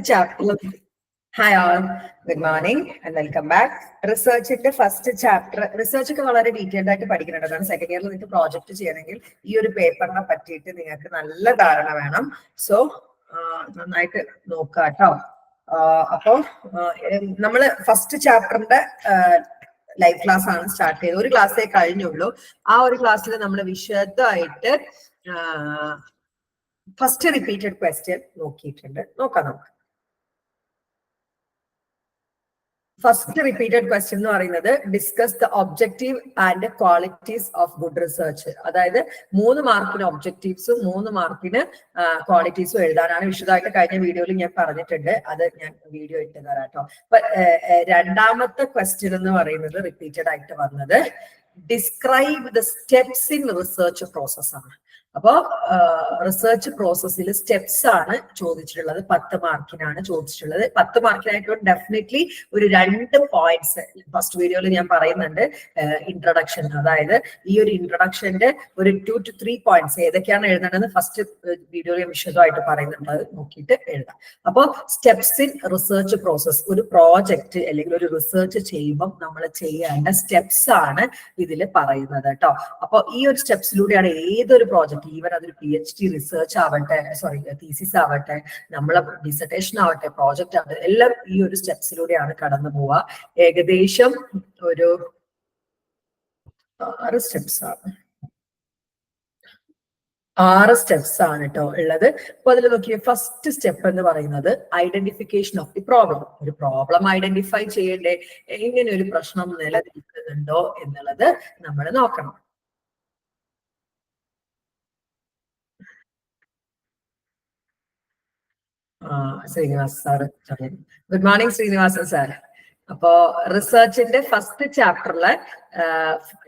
chapter. Hi all, good morning and welcome back. Research in the first chapter. Research ഒക്കെ വളരെ detailed ആയിട്ട് പഠിക്കുന്നുണ്ട്. കാരണം സെക്കൻഡ് ഇയറിൽ നിങ്ങൾക്ക് പ്രോജക്റ്റ് ചെയ്യണമെങ്കിൽ ഈ ഒരു പേപ്പറിനെ പറ്റിയിട്ട് നിങ്ങൾക്ക് നല്ല ധാരണ വേണം. സോ നന്നായിട്ട് നോക്കുക കേട്ടോ. അപ്പോൾ നമ്മള് ഫസ്റ്റ് ചാപ്റ്ററിന്റെ ലൈവ് ക്ലാസ് ആണ് സ്റ്റാർട്ട് ചെയ്തത്. ഒരു ക്ലാസ്സേ കഴിഞ്ഞുള്ളൂ. ആ ഒരു ക്ലാസ്സിൽ നമ്മൾ വിശദമായിട്ട് ഫസ്റ്റ് റിപ്പീറ്റഡ് ക്വസ്റ്റ്യൻ നോക്കിയിട്ടുണ്ട്. നോക്കാം നമുക്ക്. ഫസ്റ്റ് റിപ്പീറ്റഡ് ക്വസ്റ്റ്യൻ എന്ന് പറയുന്നത് discuss the objective and qualities of good research. അതായത് 3 മാർക്കിന് ഒബ്ജക്റ്റീവ്സും 3 മാർക്കിന് ക്വാളിറ്റീസും എഴുതാനാണ്. വിശദമായിട്ട് കഴിഞ്ഞ വീഡിയോയിൽ ഞാൻ പറഞ്ഞിട്ടുണ്ട്. അത് ഞാൻ വീഡിയോ ഇട്ട് തരാം കേട്ടോ. അപ്പൊ രണ്ടാമത്തെ ക്വസ്റ്റ്യൻ എന്ന് പറയുന്നത് റിപ്പീറ്റഡ് ആയിട്ട് വന്നത് describe the steps in research process ആണ്. അപ്പോ റിസർച്ച് പ്രോസസ്സിൽ സ്റ്റെപ്സ് ആണ് ചോദിച്ചിട്ടുള്ളത്. 10 മാർക്കിനാണ് ചോദിച്ചിട്ടുള്ളത്. 10 മാർക്കിനായിട്ട് ഡെഫിനറ്റ്ലി ഒരു 2 പോയിന്റ്സ് ഫസ്റ്റ് വീഡിയോയിൽ ഞാൻ പറയുന്നുണ്ട്. ഇൻട്രൊഡക്ഷൻ, അതായത് ഈ ഒരു ഇൻട്രൊഡക്ഷന്റെ ഒരു 2 to 3 പോയിന്റ്സ് ഏതൊക്കെയാണ് എഴുതേണ്ടത് ഫസ്റ്റ് വീഡിയോയിൽ ഞാൻ വിശദമായിട്ട് പറയുന്നുണ്ട്. അത് നോക്കിയിട്ട് എഴുതാം. അപ്പോൾ സ്റ്റെപ്സ് ഇൻ റിസർച്ച് പ്രോസസ്, ഒരു പ്രോജക്റ്റ് അല്ലെങ്കിൽ ഒരു റിസർച്ച് ചെയ്യുമ്പോൾ നമ്മൾ ചെയ്യേണ്ട സ്റ്റെപ്സ് ആണ് ഇതിൽ പറയുന്നത് കേട്ടോ. അപ്പോൾ ഈ ഒരു സ്റ്റെപ്സിലൂടെയാണ് ഏതൊരു പ്രോജക്റ്റ്, ഈവൻ അതൊരു PhD റിസർച്ച് ആവട്ടെ, തീസിസ് ആവട്ടെ, നമ്മളെ ഡിസർട്ടേഷൻ ആവട്ടെ, പ്രോജക്റ്റ് ആവട്ടെ, എല്ലാം ഈ ഒരു സ്റ്റെപ്സിലൂടെയാണ് കടന്നു പോവുക. ഏകദേശം ഒരു 6 സ്റ്റെപ്സ് ആണ്. 6 സ്റ്റെപ്സ് ആണ് കേട്ടോ ഉള്ളത്. അപ്പൊ അതിൽ നോക്കിയ ഫസ്റ്റ് സ്റ്റെപ്പ് എന്ന് പറയുന്നത് ഐഡന്റിഫിക്കേഷൻ ഓഫ് ദി പ്രോബ്ലം. ഒരു പ്രോബ്ലം ഐഡന്റിഫൈ ചെയ്യണ്ടേ, ഇങ്ങനെ ഒരു പ്രശ്നം നിലനിൽക്കുന്നുണ്ടോ എന്നുള്ളത് നമ്മൾ നോക്കണം. Srinivas sir, good morning Srinivasan sir. അപ്പോ റിസർച്ചിന്റെ ഫസ്റ്റ് ചാപ്റ്ററിലെ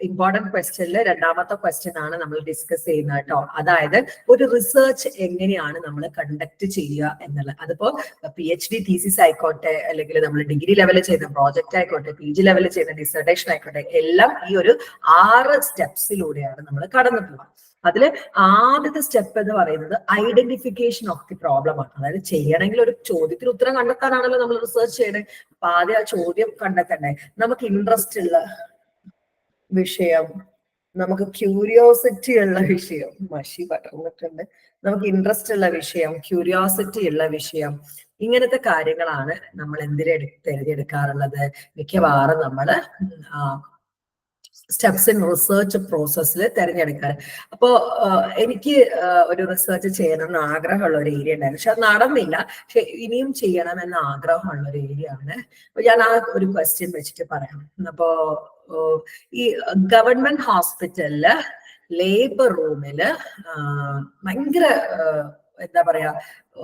ഇമ്പോർട്ടന്റ് ക്വസ്റ്റ്യനിൽ രണ്ടാമത്തെ ക്വസ്റ്റ്യൻ ആണ് നമ്മൾ ഡിസ്കസ് ചെയ്യുന്നത് കേട്ടോ. അതായത് ഒരു റിസർച്ച് എങ്ങനെയാണ് നമ്മൾ കണ്ടക്ട് ചെയ്യുക എന്നുള്ളത്. അതിപ്പോ PhD തീസിസ് ആയിക്കോട്ടെ, അല്ലെങ്കിൽ നമ്മൾ ഡിഗ്രി ലെവലിൽ ചെയ്യുന്ന പ്രോജക്റ്റ് ആയിക്കോട്ടെ, PG ലെവലിൽ ചെയ്യുന്ന ഡിസർട്ടേഷൻ ആയിക്കോട്ടെ, എല്ലാം ഈ ഒരു 6 സ്റ്റെപ്സിലൂടെയാണ് നമ്മൾ കടന്നു പോകുക. അതില് ആദ്യത്തെ സ്റ്റെപ്പ് എന്ന് പറയുന്നത് ഐഡന്റിഫിക്കേഷൻ ഓഫ് ദി പ്രോബ്ലം ആണ്. അതായത് ചെയ്യണമെങ്കിൽ ഒരു ചോദ്യത്തിന് ഉത്തരം കണ്ടെത്താനാണല്ലോ നമ്മൾ റിസർച്ച് ചെയ്യണേ. അപ്പൊ ആദ്യം ആ ചോദ്യം കണ്ടെത്തണ്ടേ. നമുക്ക് ഇൻട്രസ്റ്റ് ഉള്ള വിഷയം, നമുക്ക് ക്യൂരിയോസിറ്റി ഉള്ള വിഷയം, മഷി പടർന്നിട്ടുണ്ട്, നമുക്ക് ഇൻട്രസ്റ്റ് ഉള്ള വിഷയം, ക്യൂരിയോസിറ്റി ഉള്ള വിഷയം, ഇങ്ങനത്തെ കാര്യങ്ങളാണ് നമ്മൾ തിരഞ്ഞെടുക്കാറുള്ളത്. മിക്കവാറും നമ്മള് സ്റ്റെപ്സ് ഇൻ റിസർച്ച് പ്രോസസ്സിൽ തിരഞ്ഞെടുക്കാൻ. അപ്പോ എനിക്ക് ഒരു റിസർച്ച് ചെയ്യണമെന്ന് ആഗ്രഹമുള്ള ഒരു ഏരിയ ഉണ്ടായിരുന്നു. പക്ഷെ അത് നടന്നില്ല. പക്ഷെ ഇനിയും ചെയ്യണമെന്ന് ആഗ്രഹമുള്ള ഒരു ഏരിയ ആണ്. അപ്പൊ ഞാൻ ആ ഒരു ക്വസ്റ്റ്യൻ വെച്ചിട്ട് പറയാം. അപ്പോ ഈ ഗവൺമെന്റ് ഹോസ്പിറ്റലില് ലേബർ റൂമില് ഭയങ്കര എന്താ പറയാ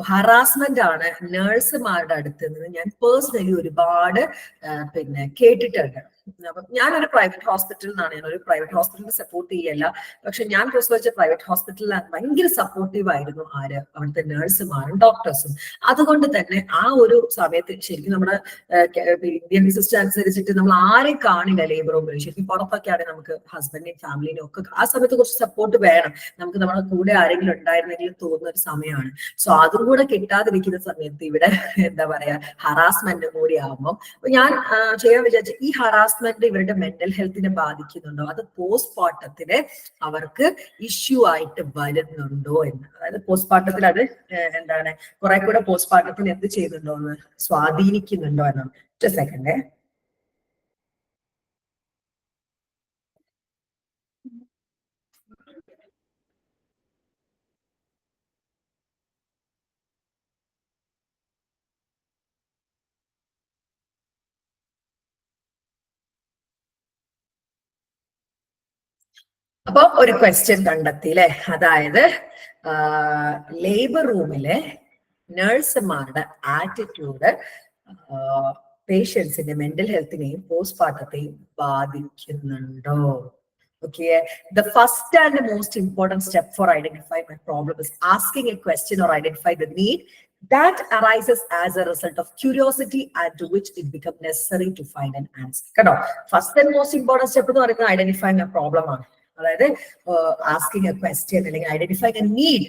ഹറാസ്മെന്റ് ആണ് നേഴ്സുമാരുടെ അടുത്ത് നിന്ന് ഞാൻ പേഴ്സണലി ഒരുപാട് കേട്ടിട്ടുണ്ട്. അപ്പൊ ഞാനൊരു പ്രൈവറ്റ് ഹോസ്പിറ്റലിൽ നിന്നാണ്, ഞാനൊരു പ്രൈവറ്റ് ഹോസ്പിറ്റലിനെ സപ്പോർട്ട് ചെയ്യല്ല. പക്ഷെ ഞാൻ പ്രസവിച്ച പ്രൈവറ്റ് ഹോസ്പിറ്റലിൽ ഭയങ്കര സപ്പോർട്ടീവ് ആയിരുന്നു അവിടുത്തെ നേഴ്സുമാരും ഡോക്ടേഴ്സും. അതുകൊണ്ട് തന്നെ ആ ഒരു സമയത്ത് ശരിക്കും നമ്മുടെ ഇന്ത്യൻ സിസ്റ്റം അനുസരിച്ചിട്ട് നമ്മൾ ആരെയും കാണില്ല ലേബർ റൂമിൽ. ശരിക്കും പുറത്തൊക്കെയാണ് നമുക്ക് ഹസ്ബൻഡിനെയും ഫാമിലിനെയും ഒക്കെ ആ സമയത്ത് കുറച്ച് സപ്പോർട്ട് വേണം. നമുക്ക് നമ്മുടെ കൂടെ ആരെങ്കിലും ഉണ്ടായിരുന്നെങ്കിലും തോന്നുന്ന ഒരു സമയമാണ്. സോ അതും കൂടെ കിട്ടാതിരിക്കുന്ന സമയത്ത് ഇവിടെ എന്താ പറയാ ഹറാസ്മെന്റ് കൂടി ആകുമ്പോൾ ഞാൻ ചെയ്യാൻ വിചാരിച്ച ഈ ഹറാസ്മെന്റ് ഇവരുടെ മെന്റൽ ഹെൽത്തിനെ ബാധിക്കുന്നുണ്ടോ, അത് പോസ്റ്റ്മോർട്ടത്തിന് അവർക്ക് ഇഷ്യൂ ആയിട്ട് വരുന്നുണ്ടോ എന്ന്. അതായത് പോസ്റ്റ്മോർട്ടത്തിൽ അത് എന്താണ് കുറെ കൂടെ പോസ്റ്റ്മോർട്ടത്തിന് എന്ത് ചെയ്യുന്നുണ്ടോ എന്ന് സ്വാധീനിക്കുന്നുണ്ടോ എന്നാണ്. ഒറ്റ സെക്കൻഡേ. അപ്പൊ ഒരു ക്വസ്റ്റ്യൻ കണ്ടെത്തി അല്ലെ. അതായത് ലേബർ റൂമിലെ നഴ്സുമാരുടെ ആറ്റിറ്റ്യൂഡ് പേഷ്യൻസിന്റെ മെന്റൽ ഹെൽത്തിനെയും പോസ്റ്റ്മോർട്ടത്തെയും ബാധിക്കുന്നുണ്ടോ? Okay, the first and the most important step for identifying my problem is asking a question or identify the need that arises as a result of curiosity and to which it becomes necessary to find an answer. Kano, first and most important step എന്ന് പറയുന്നത് identifying a problem ആണ്. അതായത് asking a question അല്ലെങ്കിൽ identifying a need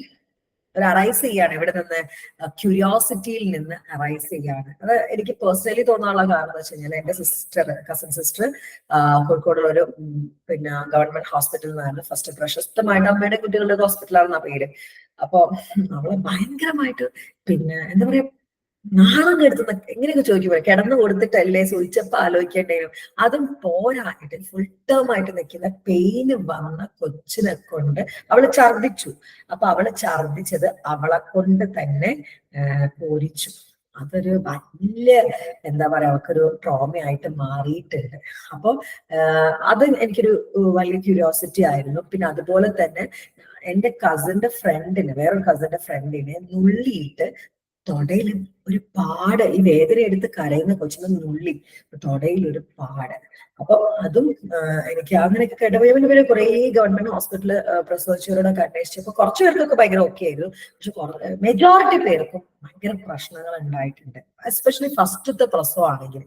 ഒരു arise ചെയ്യാണ്, ഇവിടെ നിന്ന് ക്യൂരിയോസിറ്റിയിൽ നിന്ന് അറൈസ് ചെയ്യാണ്. അത് എനിക്ക് പേഴ്സണലി തോന്നാനുള്ള കാരണം എന്ന് വെച്ച് കഴിഞ്ഞാൽ എന്റെ സിസ്റ്റർ, കസിൻ സിസ്റ്റർ കോഴിക്കോടുള്ള ഒരു പിന്നെ ഗവൺമെന്റ് ഹോസ്പിറ്റലിൽ നിന്നാണ് ഫസ്റ്റ് പ്രശസ്തമായിട്ട് അമ്മയുടെ കുട്ടികളുടെ ഹോസ്പിറ്റലാണെന്ന പേര്. അപ്പൊ അവളെ ഭയങ്കരമായിട്ട് പിന്നെ എന്താ പറയാ നാളം കെടുത്തുന്ന എങ്ങനെയൊക്കെ ചോദിക്കുമ്പോൾ കിടന്നു കൊടുത്തിട്ടല്ലേ ചോദിച്ചപ്പോ ആലോചിക്കേണ്ടേനും. അതും പോരായിട്ട് ഫുൾ ടേം ആയിട്ട് നിൽക്കുന്ന പെയിന് വന്ന കൊച്ചിനെ കൊണ്ട് അവള് ഛർദിച്ചു. അപ്പൊ അവള് ഛർദിച്ചത് അവളെ കൊണ്ട് തന്നെ പോരിച്ചു. അതൊരു വലിയ എന്താ പറയാ അവൾക്കൊരു ട്രോമയായിട്ട് മാറിയിട്ടുണ്ട്. അപ്പൊ അത് എനിക്കൊരു വലിയ ക്യൂരിയോസിറ്റി ആയിരുന്നു. പിന്നെ അതുപോലെ തന്നെ എന്റെ കസിന്റെ ഫ്രണ്ടിന്, വേറൊരു കസിന്റെ ഫ്രണ്ടിനെ നുള്ളിയിട്ട് തൊടയിൽ ഒരു പാട്, ഈ വേദന എടുത്ത് കരയുന്ന കൊച്ചിന് നുള്ളി തൊടയിൽ ഒരു പാട്. അപ്പൊ അതും എനിക്ക് അങ്ങനെയൊക്കെ കേട്ടപ്പോൾ പിന്നെ കുറെ ഗവൺമെന്റ് ഹോസ്പിറ്റലിൽ പ്രസവിച്ചവരോടൊക്കെ അന്വേഷിച്ചപ്പോ കുറച്ചു പേർക്കൊക്കെ ഭയങ്കര ഓക്കെ ആയിരുന്നു. പക്ഷെ മെജോറിറ്റി പേർക്കും ഭയങ്കര പ്രശ്നങ്ങൾ ഉണ്ടായിട്ടുണ്ട്. എസ്പെഷ്യലി ഫസ്റ്റത്തെ പ്രസവമാണെങ്കിൽ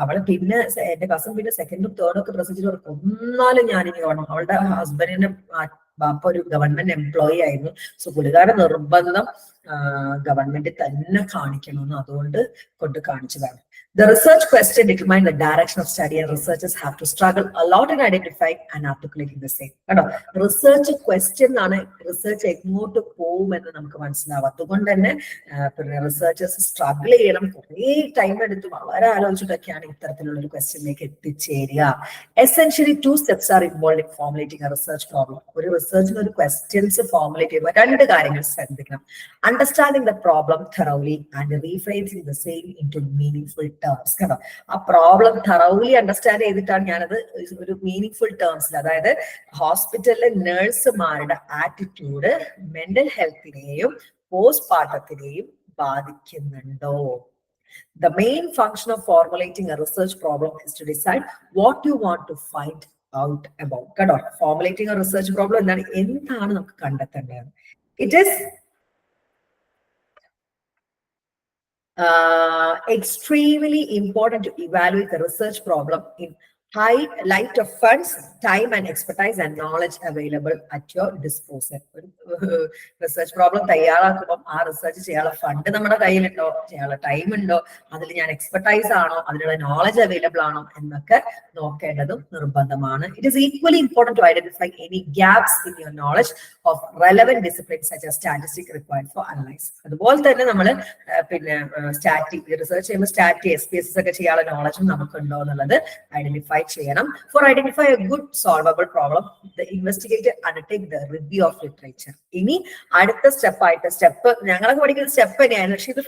അവള് പിന്നെ എന്റെ കസിൻ പിന്നെ സെക്കൻഡും തേർഡും ഒക്കെ പ്രസവിച്ചിട്ട് ഒന്നാലും ഞാനിനി കാണണം. അവളുടെ ഹസ്ബൻഡിന്റെ ബാപ്പ ഒരു ഗവൺമെന്റ് എംപ്ലോയി ആയിരുന്നു. സോ പുള്ളിക്കാരുടെ നിർബന്ധം ഗവൺമെന്റ് തന്നെ കാണിക്കണമെന്ന്, അതുകൊണ്ട് കൊണ്ട് കാണിച്ചതാണ്. The research question determine the direction of study and researchers have to struggle a lot in identifying and articulating the same. കേട്ടോ, റിസർച്ച് ക്വസ്റ്റ്യൻ ആണ് റിസർച്ച് എങ്ങോട്ട് പോകുമെന്ന് നമുക്ക് മനസ്സിലാവും. അതുകൊണ്ട് തന്നെ പിന്നെ റിസർച്ചേഴ്സ് സ്ട്രഗിൾ ചെയ്യണം, കുറേ ടൈം എടുത്ത് വളരെ ആലോചിച്ചിട്ടൊക്കെയാണ് ഇത്തരത്തിലുള്ള ഒരു ക്വസ്റ്റ്യനിലേക്ക് എത്തിച്ചേരുക. Essentially 2 steps are involved in formulating a research problem. ഒരു റിസർച്ചിന് ഒരു ക്വസ്റ്റ്യൻസ് ഫോർമുലേറ്റ് ചെയ്യുമ്പോൾ 2 കാര്യങ്ങൾ ശ്രദ്ധിക്കണം. Understanding the problem thoroughly and rephrasing the same into meaningful terms. കണ്ടോ, ആ പ്രോബ്ലം thoroughly അണ്ടർസ്റ്റാൻഡ് ചെയ്തിട്ടാണ് ഞാനത് ഒരു മീനിങ് ടേംസിൽ, അതായത് ഹോസ്പിറ്റലിലെ നഴ്സുമാരുടെ ആറ്റിറ്റ്യൂഡ് മെന്റൽ ഹെൽത്തിനെയും പോസ്റ്റ്മോർട്ടത്തിനെയും ബാധിക്കുന്നുണ്ടോ? The main function of formulating a research problem is to decide what you want to find out about. കേട്ടോ, formulating a research problem എന്താണ് നമുക്ക് കണ്ടെത്തേണ്ടത്? It is extremely important to evaluate the research problem in high light of funds, time and expertise and knowledge available at your disposal. Research problem തയ്യാറാക്കുമ്പോൾ ആ research ചെയ്യാനുള്ള fund നമ്മുടെ കയ്യിലുണ്ടോ, ചെയ്യാനുള്ള time ഉണ്ടോ, അതിൽ ഞാൻ എക്സ്പെർട്ടൈസ് ആണോ, അതിനുള്ള നോളജ് അവൈലബിൾ ആണോ എന്നൊക്കെ നോക്കേണ്ടതും നിർബന്ധമാണ്. It is equally important to identify any gaps in your knowledge of relevant disciplines such as statistics required for analyse. അതുപോലെ തന്നെ നമ്മൾ പിന്നെ റിസർച്ച് ചെയ്യുമ്പോൾ SPSS ഒക്കെ ചെയ്യാനുള്ള നോളജും നമുക്കുണ്ടോ എന്നുള്ളത് ഐഡന്റിഫൈ ചെയ്യണം. For identify a good solvable problem, the investigator undertake the review of literature. ഇനി അടുത്ത സ്റ്റെപ്പ് ഞങ്ങളൊക്കെ പഠിക്കുന്ന സ്റ്റെപ്പ് തന്നെയാണ്, പക്ഷെ ഇത്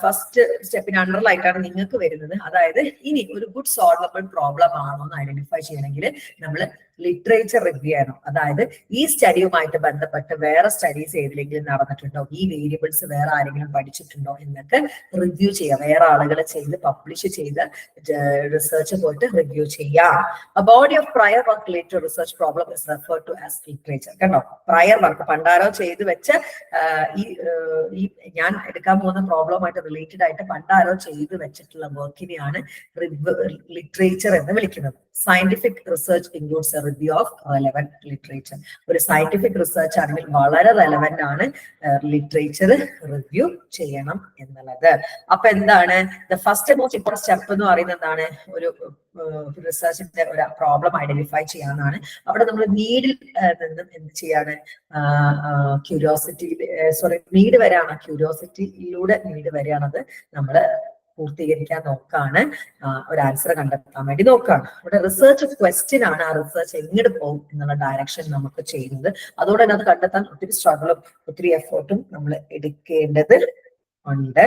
ഫസ്റ്റ് സ്റ്റെപ്പിന് അണ്ടറിലായിട്ടാണ് നിങ്ങൾക്ക് വരുന്നത്. അതായത് ഇനി ഒരു ഗുഡ് സോൾവബിൾ പ്രോബ്ലം ആണോ എന്ന് ഐഡന്റിഫൈ ചെയ്യണമെങ്കിൽ നമ്മൾ ലിറ്ററേച്ചർ റിവ്യൂ ചെയ്യണം. അതായത് ഈ സ്റ്റഡിയുമായിട്ട് ബന്ധപ്പെട്ട് വേറെ സ്റ്റഡീസ് ഏതിലെങ്കിലും നടന്നിട്ടുണ്ടോ, ഈ വേരിയബിൾസ് വേറെ ആരെങ്കിലും പഠിച്ചിട്ടുണ്ടോ എന്നൊക്കെ റിവ്യൂ ചെയ്യാം. വേറെ ആളുകൾ ചെയ്ത് പബ്ലിഷ് ചെയ്ത് റിസർച്ച് പോയിട്ട് റിവ്യൂ ചെയ്യാം. A body of prior work related to research problem is referred to as literature. കണ്ടോ, പ്രയർ വർക്ക് പണ്ടാരോ ചെയ്ത് വെച്ച ഈ ഞാൻ എടുക്കാൻ പോകുന്ന പ്രോബ്ലമായിട്ട് റിലേറ്റഡ് ആയിട്ട് പണ്ടാരോ ചെയ്ത് വെച്ചിട്ടുള്ള വർക്കിനെയാണ് ലിറ്ററേച്ചർ എന്ന് വിളിക്കുന്നത്. Scientific research includes A review of relevant literature. ഒരു സയന്റിഫിക് റിസർച്ച് ആണെങ്കിൽ വളരെ റെലവന്റ് ആണ് ലിറ്ററേച്ചർ റിവ്യൂ ചെയ്യണം എന്നുള്ളത്. അപ്പൊ എന്താണ് the first most important step എന്ന് പറയുന്നത്? എന്താണ്? ഒരു റിസർച്ചിന്റെ ഒരു പ്രോബ്ലം ഐഡന്റിഫൈ ചെയ്യാനാണ്. അവിടെ നമ്മൾ നീഡിൽ നിന്നും എന്ത് ചെയ്യാണ്, നീഡ് വരെയാണ്, ക്യൂരിയോസിറ്റിയിലൂടെ നീഡ് വരെയാണത് നമ്മൾ പൂർത്തീകരിക്കാൻ നോക്കാണ്, ഒരു ആൻസർ കണ്ടെത്താൻ വേണ്ടി നോക്കാണ്. ഇവിടെ റിസർച്ച് ക്വസ്റ്റ്യൻ ആണ്, ആ റിസർച്ച് എങ്ങോട്ട് പോകും എന്നുള്ള ഡയറക്ഷൻ നമുക്ക് ചെയ്യുന്നത്. അതുകൊണ്ട് തന്നെ അത് കണ്ടെത്താൻ ഒത്തിരി സ്ട്രഗിളും ഒത്തിരി എഫേർട്ടും നമ്മൾ എടുക്കേണ്ടത് ഉണ്ട്.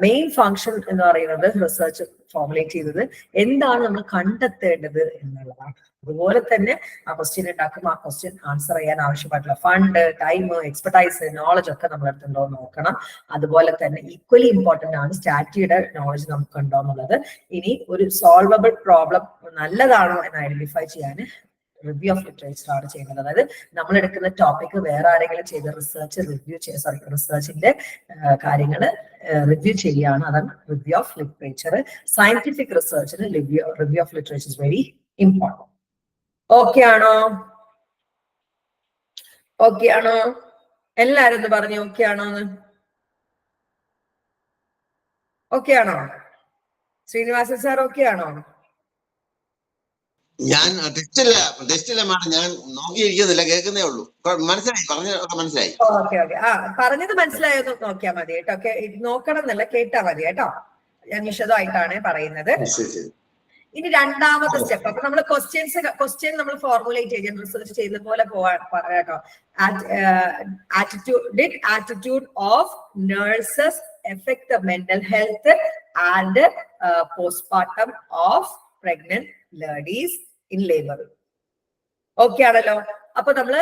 മെയിൻ ഫങ്ഷൻ എന്ന് പറയുന്നത് റിസർച്ച് ഫോർമുലേറ്റ് ചെയ്തത് എന്താണ് നമ്മൾ കണ്ടെത്തേണ്ടത് എന്നുള്ളതാണ്. അതുപോലെ തന്നെ ആ ക്വസ്റ്റ്യൻ ഉണ്ടാക്കുമ്പോൾ ആ ക്വസ്റ്റ്യൻ ആൻസർ ചെയ്യാൻ ആവശ്യമായിട്ടുള്ള ഫണ്ട്, ടൈം, എക്സ്പെർട്ടൈസ്, നോളജ് ഒക്കെ നമ്മൾ എടുത്തുണ്ടോ നോക്കണം. അതുപോലെ തന്നെ ഈക്വലി ഇമ്പോർട്ടന്റ് ആണ് സ്റ്റാറ്റിയുടെ നോളജ് നമുക്കുണ്ടോ എന്നുള്ളത്. ഇനി ഒരു സോൾവബിൾ പ്രോബ്ലം നല്ലതാണോ എന്ന് ഐഡന്റിഫൈ ചെയ്യാൻ റിവ്യൂ ഓഫ് ലിറ്ററേച്ചർ ആണ് ചെയ്യുന്നത്. അതായത് നമ്മൾ എടുക്കുന്ന ടോപ്പിക് വേറെ ആരെങ്കിലും ചെയ്ത റിസർച്ചിന്റെ കാര്യങ്ങൾ റിവ്യൂ ചെയ്യാണ്, അതാണ് റിവ്യൂ ഓഫ് ലിറ്ററേച്ചർ. സയന്റിഫിക് റിസർച്ചിന് review of literature is very important. Okay ആണോ? എല്ലാരും ഒന്ന് പറഞ്ഞു ഓക്കെ ആണോന്ന്? ഓക്കെ ആണോ? ശ്രീനിവാസൻ സാർ ഓക്കെ ആണോ? ഞാൻ ടെസ്റ്റില്ല മാഡം, ഞാൻ നോക്കിയിരിക്കുന്നില്ല, കേൾക്കുന്നേ ഉള്ളൂ. മനസ്സിലായി, മനസ്സിലായി. Okay okay. പറഞ്ഞത് മനസ്സിലായോ നോക്കിയാൽ മതി കേട്ടോ. നോക്കണം എന്നല്ല, കേട്ടാ മതി കേട്ടോ. ഞാൻ വിശദമായിട്ടാണ് പറയുന്നത്. ഇനി രണ്ടാമത്തെ സ്റ്റെപ്പ്. അപ്പൊ നമ്മൾ ക്വസ്റ്റ്യൻ നമ്മൾ ഫോർമുലേറ്റ് ചെയ്യാൻ റിസർച്ച് ചെയ്ത പോലെ പറയാട്ടോ. Attitude of nurses effect the mental health and postmortem of pregnant ladies in labor. Okay ആണല്ലോ. അപ്പൊ നമ്മള്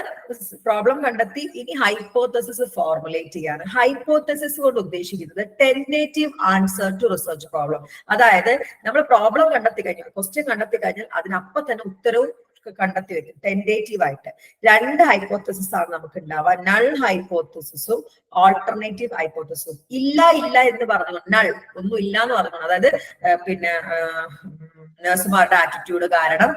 പ്രോബ്ലം കണ്ടെത്തി. ഇനി ഹൈപ്പോത്തസിസ് ഫോർമുലേറ്റ് ചെയ്യാണ്. ഹൈപ്പോത്തസിസ് കൊണ്ട് ഉദ്ദേശിക്കുന്നത് tentative answer to research problem. അതായത് നമ്മൾ പ്രോബ്ലം കണ്ടെത്തി കഴിഞ്ഞാൽ, ക്വസ്റ്റ്യൻ കണ്ടെത്തി കഴിഞ്ഞാൽ അതിനപ്പൊ തന്നെ ഉത്തരവും കണ്ടെത്തി വെക്കും ടെന്റേറ്റീവ് ആയിട്ട്. രണ്ട് ഹൈപ്പോത്തസിസ് ആണ് നമുക്ക് ഉണ്ടാവുക. നൾ ഹൈപ്പോത്തസിസും ഓൾട്ടർനേറ്റീവ് ഹൈപ്പോത്തസിസും. ഇല്ല എന്ന് പറഞ്ഞു, നൾ ഒന്നും ഇല്ല എന്ന് പറഞ്ഞു. അതായത് പിന്നെ നഴ്സുമാരുടെ ആറ്റിറ്റ്യൂഡ് കാരണം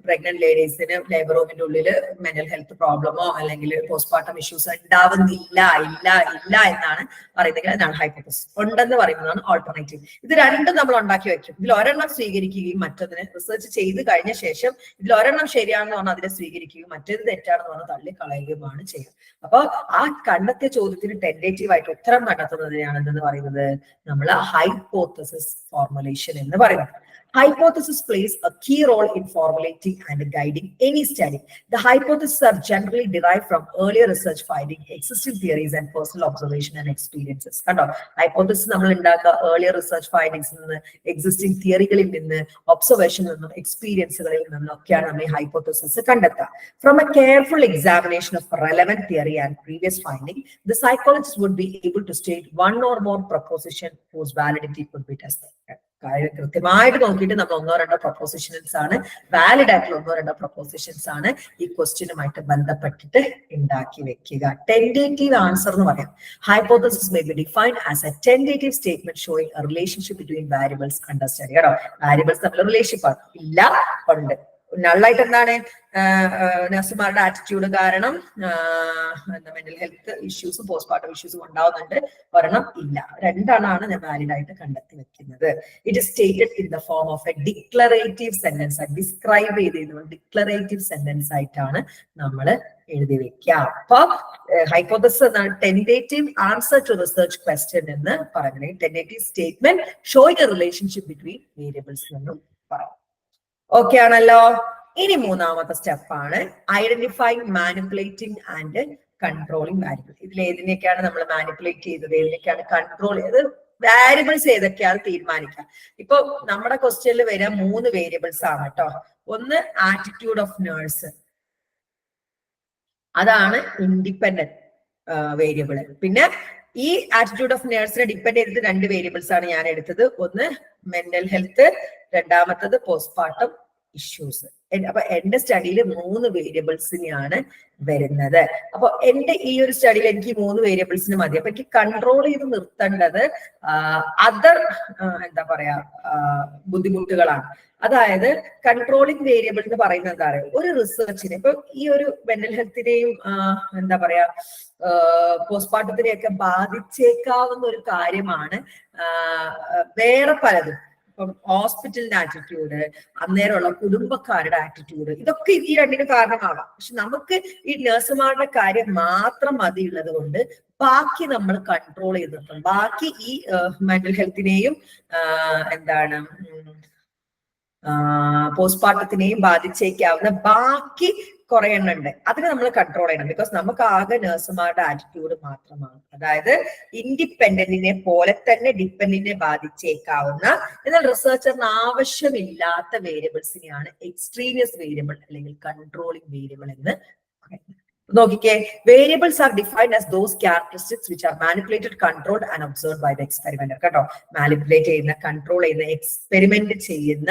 പ്രഗ്നന്റ് ലേഡീസിന് ലേബർ റൂമിന്റെ ഉള്ളിൽ മെന്റൽ ഹെൽത്ത് പ്രോബ്ലമോ അല്ലെങ്കിൽ പോസ്റ്റ്മോർട്ടം ഇഷ്യൂസ് ഉണ്ടാവുന്നില്ല എന്നാണ് പറയുന്നത്. അതാണ് ഹൈപ്പോത്തസിസ്. ഉണ്ടെന്ന് പറയുന്നതാണ് ഓൾട്ടർനേറ്റീവ്. ഇത് രണ്ടും നമ്മൾ ഉണ്ടാക്കി വെക്കും. ഇതിൽ ഒരെണ്ണം സ്വീകരിക്കുകയും മറ്റൊന്നിനെ റിസർച്ച് ചെയ്ത് കഴിഞ്ഞ ശേഷം ഇതിൽ ഒരെണ്ണം ശരിയാണെന്ന് പറഞ്ഞാൽ അതിനെ സ്വീകരിക്കുകയും മറ്റേത് തെറ്റാണെന്ന് പറഞ്ഞാൽ തള്ളിക്കളയുകയുമാണ് ചെയ്യുക. അപ്പൊ ആ കണ്ടെത്തിയ ചോദ്യത്തിന് ടെന്റേറ്റീവ് ആയിട്ട് ഉത്തരം കണ്ടെത്തുന്നതിനെയാണ് എന്തെന്ന് പറയുന്നത്, നമ്മൾ ഹൈപ്പോത്തസിസ് ഫോർമുലേഷൻ എന്ന് പറയുന്നത്. Hypothesis plays a key role in formulating and guiding any study. The hypotheses are generally derived from earlier research findings, existing theories, and personal observation and experiences. Kando hypothesis nammal undaka earlier research findings ninnu, existing theorykalil ninnu, observation ninnu, experiencekalil ninnu okkeyanu namme hypothesis kandatta. From a careful examination of relevant theory and previous finding, the psychologist would be able to state one or more proposition whose validity could be tested. കൃത്യമായിട്ട് നോക്കിയിട്ട് നമ്മൾ ഒന്നോ രണ്ടോ propositions ആണ്, valid ആയിട്ടുള്ള ഒന്നോ രണ്ടോ propositions ആണ് ഈ ക്വസ്റ്റ്യനുമായിട്ട് ബന്ധപ്പെട്ടിട്ട് ഉണ്ടാക്കി വെക്കുക. ടെന്റേറ്റീവ് ആൻസർ എന്ന് പറയാം. Hypothesis may be defined as A tentative statement showing a relationship between variables under study. കേട്ടോ, വാരിയബിൾസ് തമ്മിൽ റിലേഷൻഷിപ്പ് ആണ്. ഇല്ല, ഉണ്ട്. നള്ളായിട്ട് എന്താണ്, നഴ്സുമാരുടെ ആറ്റിറ്റ്യൂഡ് കാരണം മെന്റൽ ഹെൽത്ത് ഇഷ്യൂസും പോസ്റ്റ്മോർട്ടം ഇഷ്യൂസും ഉണ്ടാവുന്നുണ്ട്. ഒരെണ്ണം ഇല്ല. രണ്ടെണ്ണമാണ് ഞാൻ വാലിഡ് ആയിട്ട് കണ്ടെത്തി വെക്കുന്നത്. It is stated in the form of A declarative sentence. Describe ചെയ്ത് ഡിക്ലറേറ്റീവ് സെന്റൻസ് ആയിട്ടാണ് നമ്മൾ എഴുതി വെക്കുക. അപ്പൊ ഹൈപ്പോത്തസിസ് എന്നാണ് tentative answer to research question എന്ന് പറയുന്നത്. Tentative statement showing a relationship between variables എന്നും പറയാം. ഓക്കെ ആണല്ലോ. ഇനി മൂന്നാമത്തെ സ്റ്റെപ്പാണ് identifying, manipulating and controlling variable. ഇതിൽ ഏതിനൊക്കെയാണ് നമ്മൾ മാനിപ്പുലേറ്റ് ചെയ്തത്, ഏതിനൊക്കെയാണ് കൺട്രോൾ ചെയ്തത്, വാരിയബിൾസ് ഏതൊക്കെയാണ് തീരുമാനിക്കുക. ഇപ്പൊ നമ്മുടെ ക്വസ്റ്റ്യനിൽ വരിക 3 വേരിയബിൾസ് ആണ് കേട്ടോ. ഒന്ന് ആറ്റിറ്റ്യൂഡ് ഓഫ് നേഴ്സ്, അതാണ് ഇൻഡിപെൻഡന്റ് വേരിയബിൾ. പിന്നെ ഈ ആറ്റിറ്റ്യൂഡ് ഓഫ് നേഴ്സിനെ ഡിപ്പെൻഡ് ചെയ്തിട്ട് 2 വേരിയബിൾസ് ആണ് ഞാൻ എടുത്തത്. ഒന്ന് മെന്റൽ ഹെൽത്ത്, രണ്ടാമത്തത് പോസ്റ്റ്മോർട്ടം ഇഷ്യൂസ്. അപ്പൊ എന്റെ സ്റ്റഡിയിൽ 3 വേരിയബിൾസിനെയാണ് വരുന്നത്. അപ്പൊ എന്റെ ഈ ഒരു സ്റ്റഡിയിൽ എനിക്ക് 3 വേരിയബിൾസിന് മതി. അപ്പൊ എനിക്ക് കൺട്രോൾ ചെയ്ത് നിർത്തേണ്ടത് അതർ എന്താ പറയാ ബുദ്ധിമുട്ടുകളാണ്. അതായത് കൺട്രോളിങ് വേരിയബിൾ എന്ന് പറയുന്നത് എന്താ പറയുക, ഒരു റിസർച്ചിന് ഇപ്പൊ ഈ ഒരു മെന്റൽ ഹെൽത്തിനെയും എന്താ പറയാ പോസ്റ്റ്മോർട്ടത്തിനെയൊക്കെ ബാധിച്ചേക്കാവുന്ന ഒരു കാര്യമാണ് വേറെ പലതും. ഇപ്പം ഹോസ്പിറ്റലിന്റെ ആറ്റിറ്റ്യൂഡ്, അന്നേരമുള്ള കുടുംബക്കാരുടെ ആറ്റിറ്റ്യൂഡ്, ഇതൊക്കെ ഈ രണ്ടിനും കാരണമാവാം. പക്ഷെ നമുക്ക് ഈ നഴ്സുമാരുടെ കാര്യം മാത്രം മതിയുള്ളത് കൊണ്ട് ബാക്കി നമ്മൾ കൺട്രോൾ ചെയ്ത് നിർത്തണം. ബാക്കി ഈ മെന്റൽ ഹെൽത്തിനെയും എന്താണ് പോസ്റ്റ്മോർട്ടത്തിനെയും ബാധിച്ചേക്കാവുന്ന ബാക്കി കുറെ എണ്ണം ഉണ്ട്. അതിനെ നമ്മൾ കൺട്രോൾ ചെയ്യണം. ബിക്കോസ് നമുക്ക് ആകെ നഴ്സുമാരുടെ ആറ്റിറ്റ്യൂഡ് മാത്രമാണ്. അതായത് ഇൻഡിപെൻഡന്റിനെ പോലെ തന്നെ ഡിപ്പെൻഡന്റിനെ ബാധിച്ചേക്കാവുന്ന, എന്നാൽ റിസർച്ചറിന് ആവശ്യമില്ലാത്ത വേരിയബിൾസിനെയാണ് എക്സ്ട്രീനിയസ് വേരിയബിൾ അല്ലെങ്കിൽ കൺട്രോളിംഗ് വേരിയബിൾ എന്ന് പറയുന്നത്. നോക്കിക്കേ, variables are defined as those characteristics which are manipulated, controlled and observed by the experimenter. കേട്ടോ, മാനിപ്പുലേറ്റ് ചെയ്യുന്ന, കൺട്രോൾ ചെയ്യുന്ന, എക്സ്പെരിമെന്റ് ചെയ്യുന്ന